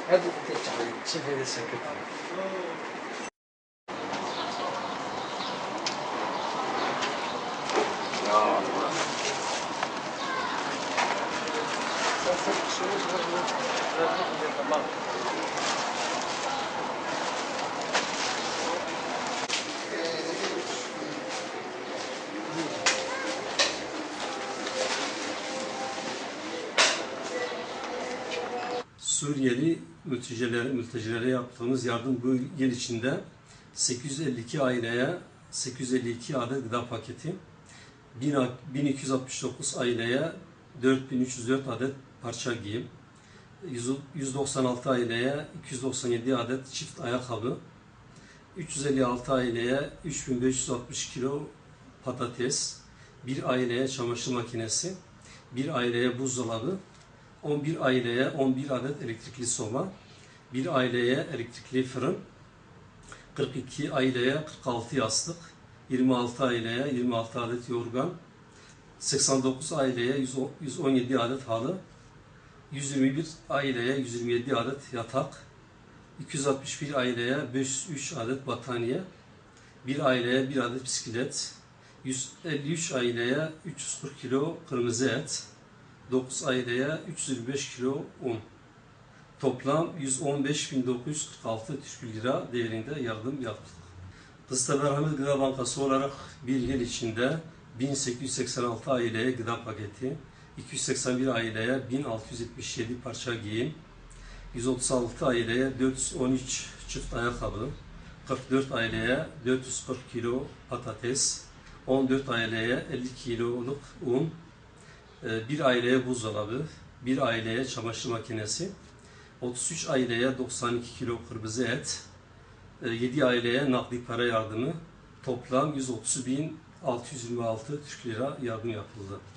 هذا التعليم شوف هذا سكت Suriyeli mültecilere yaptığımız yardım bu yıl içinde 852 aileye 852 adet gıda paketi, 1269 aileye 4304 adet parça giyim, 196 aileye 297 adet çift ayakkabı, 356 aileye 3560 kilo patates, bir aileye çamaşır makinesi, bir aileye buzdolabı, 11 aileye 11 adet elektrikli soba, bir aileye elektrikli fırın, 42 aileye 46 yastık, 26 aileye 26 adet yorgan, 89 aileye 117 adet halı, 121 aileye 127 adet yatak, 261 aileye 503 adet battaniye, bir aileye 1 adet bisiklet, 153 aileye 340 kilo kırmızı et, 9 aileye 325 kilo un. Toplam 115.946 Türk lira değerinde yardım yaptık. Kızıltepe Merhamet Gıda Bankası olarak bir yıl içinde 1886 aileye gıda paketi, 281 aileye 1677 parça giyim, 136 aileye 413 çift ayakkabı, 44 aileye 440 kilo patates, 14 aileye 50 kiloluk un, bir aileye buzdolabı, bir aileye çamaşır makinesi, 33 aileye 92 kilo kırmızı et, 7 aileye nakdi para yardımı, toplam 130.626 Türk lira yardım yapıldı.